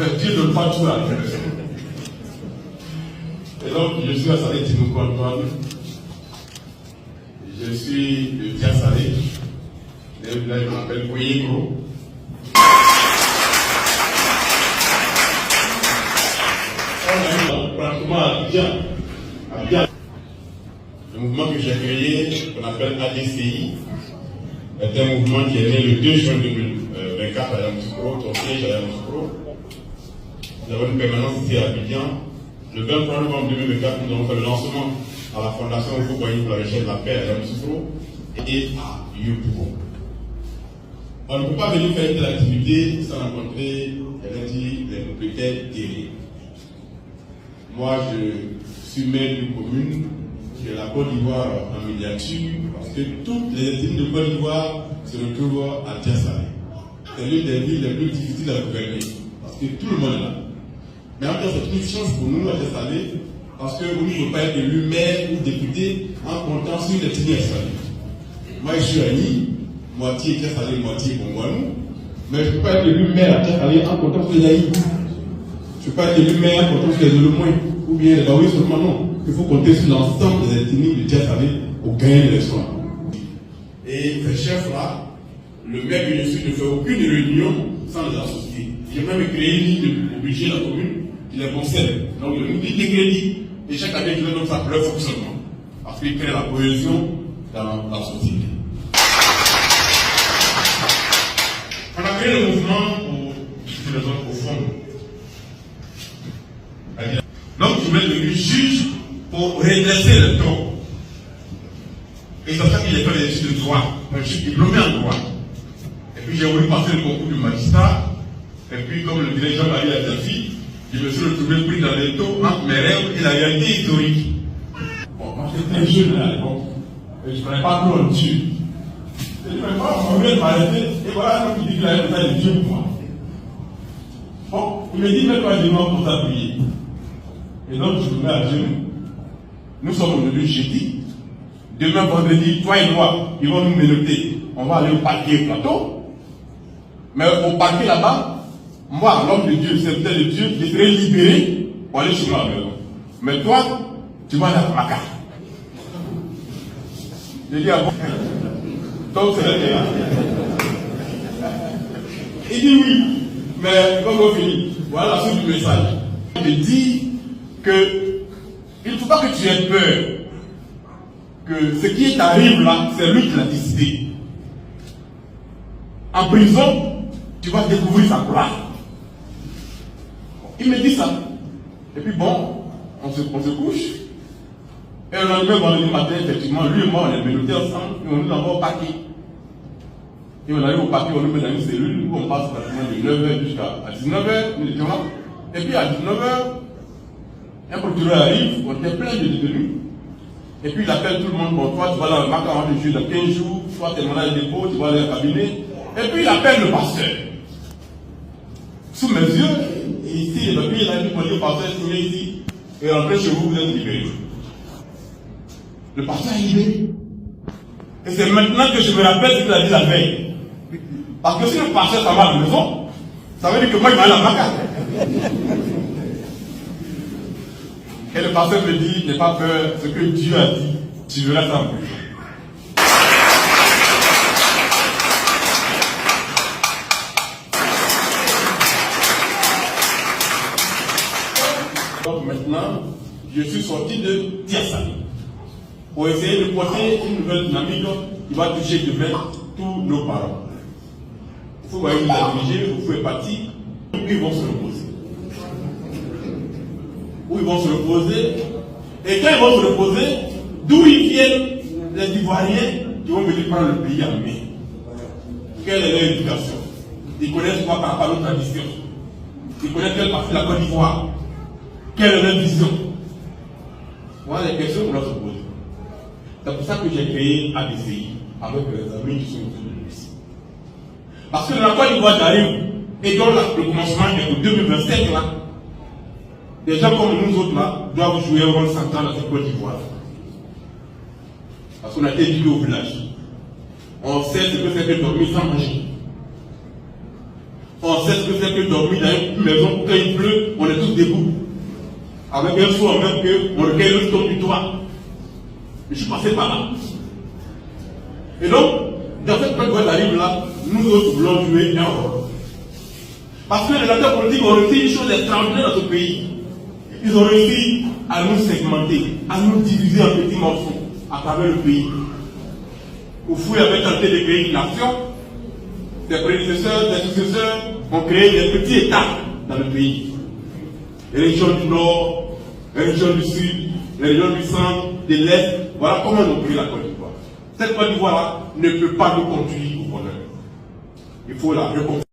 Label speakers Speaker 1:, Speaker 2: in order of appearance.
Speaker 1: Dieu ne donne pas tout à la personne. Et donc, je suis à Salé Tinouko Antoine. Je suis de Tia Salé. Le village m'appelle Koyeko. Pratiquement à Abidjan. Le mouvement que j'ai créé, qu'on appelle ADCI, est un mouvement qui est né le 2 juin 2024 à Yamoussoukro, son siège à Yamoussoukro. Nous avons une permanence ici à Abidjan. Le 23 novembre 2024, nous avons fait le lancement à la Fondation Oufoukoyi pour la recherche de la paix à Yamoussoukro et à Yopougon. On ne peut pas venir faire de l'activité sans rencontrer, les propriétaires terriens. Moi, je suis maire d'une commune de la Côte d'Ivoire en miniature, parce que toutes les ethnies de Côte d'Ivoire se retrouvent à Tia Salé. C'est l'une des villes les plus difficiles à gouverner, parce que tout le monde est là. Mais en fait, c'est une chance pour nous à Tia Salé, parce que vous ne pouvez pas être élu maire ou député en comptant sur l'ethnie installée. Moi, je suis Annie, moitié Tia Salé, moitié Bongouanou, mais je ne peux pas être élu maire à Tia Salé en comptant sur les Aïe. Je ne peux pas être élu maire en comptant sur les Olomois, ou bien les Baoui seulement, non. Il faut compter sur l'ensemble des ethnies de Tia Salé pour gagner l'élection. Et ces chefs-là, le maire que je suis ne fait aucune réunion sans les associer. J'ai même créé une ligne au budget de la commune qui les concerne. Donc, il nous dit des crédits et chaque année, il donne ça pour leur fonctionnement. Parce qu'il crée la cohésion dans la société. On a créé le mouvement pour des raisons profondes. Donc, je vais devenir juge pour redresser le tort. Et c'est ça qu'il a fait les études de droit. Moi, je suis diplômé en droit. Et puis, j'ai voulu passer le concours du magistrat. Et puis, comme le dirait Jean-Marie Adjafi, je me suis retrouvé pris dans les taux entre mes rêves et la réalité historique. Bon, moi, j'étais très jeune à l'époque. Et je ne prenais pas trop le Dieu. Et je ne prenais pas, on vient de m'arrêter. Et voilà un homme qui dit qu'il a fait des dieux pour moi. Bon, il me dit, mets-toi à genoux pour t'appuyer. Et donc, je me mets à genoux. Nous sommes aujourd'hui jeudi. Demain, vendredi, toi et moi, ils vont nous menotter. On va aller au parquet plateau. Mais au parquet là-bas, moi, l'homme de Dieu, le serviteur de Dieu, je serai libéré pour aller chez moi à la maison. Mais toi, tu vas aller à ma carte. Je dis à bon. Donc, c'est là. Il dit oui. Mais comme on finit, voilà la suite du message. Il dit que il ne faut pas que tu aies peur. Que ce qui t'arrive là, c'est lui qui l'a décidé. En prison, tu vas découvrir sa gloire. Il me dit ça. Et puis bon, on se couche. Et le lendemain, vendredi matin, effectivement, lui et moi, on est menottés ensemble et on nous envoie au parquet. Et on arrive au parquet, on nous met dans une cellule où on passe pratiquement de 9h jusqu'à 19h, nous étions là. Et puis à 19h, un procureur arrive, on était plein de détenus. Et puis il appelle tout le monde, bon, toi tu vas dans le magasin de juge dans 15 jours, toi tu es mandat de dépôt, tu vas aller au cabinet. Et puis il appelle le pasteur. Sous mes yeux, et ici, les papiers, il a dit, le pasteur signé ici, et rentrez chez vous, vous êtes libérés. Le pasteur est libéré. Et c'est maintenant que je me rappelle ce qu'il a dit la veille. Parce que si le pasteur s'en va à la maison, ça veut dire que moi il va aller à la maca. Et le pasteur me dit, n'aie pas peur, ce que Dieu a dit, tu verras ça en plus. Donc maintenant, je suis sorti de Tia Salé pour essayer de porter une nouvelle dynamique qui va toucher demain tous nos parents. Vous voyez, vous êtes dirigé, vous pouvez partir, où ils vont se reposer. Où ils vont se reposer. Et quand ils vont se reposer, d'où ils viennent, les Ivoiriens qui vont venir prendre le pays en main. Quelle est leur éducation? Ils connaissent quoi par rapport à nos traditions? Ils connaissent quelle partie de la Côte d'Ivoire? Quelle est leur vision? Voilà les questions qu'on doit se poser. C'est pour ça que j'ai créé ADCI avec les amis qui sont autour de nous ici. Parce que dans la Côte d'Ivoire j'arrive, et dont le commencement est pour 2025 là, des gens comme nous autres là doivent jouer un rôle central dans cette Côte d'Ivoire. Parce qu'on a été éduqués au village. On sait ce que c'est que dormir sans manger.
Speaker 2: On sait ce que c'est que dormir dans une maison où quand il pleut, on est tous debout. Avec un soin même qu'on recueille le top du toit. Je suis passé par là. Et donc, dans cette période d'arrive là, nous autres voulons jouer un rôle. Parce que les acteurs politiques ont réussi une chose extraordinaire dans ce pays. Ils ont réussi à nous segmenter, à nous diviser en petits morceaux à travers le pays. Oufou avait tenté de créer une nation. Ses prédécesseurs, ses successeurs ont créé des petits États dans le pays. Les régions du Nord, les régions du Sud, les régions du Centre, de l'Est. Voilà comment on crée la Côte d'Ivoire. Cette Côte d'Ivoire-là ne peut pas nous conduire au bonheur. Il faut la reconstruire.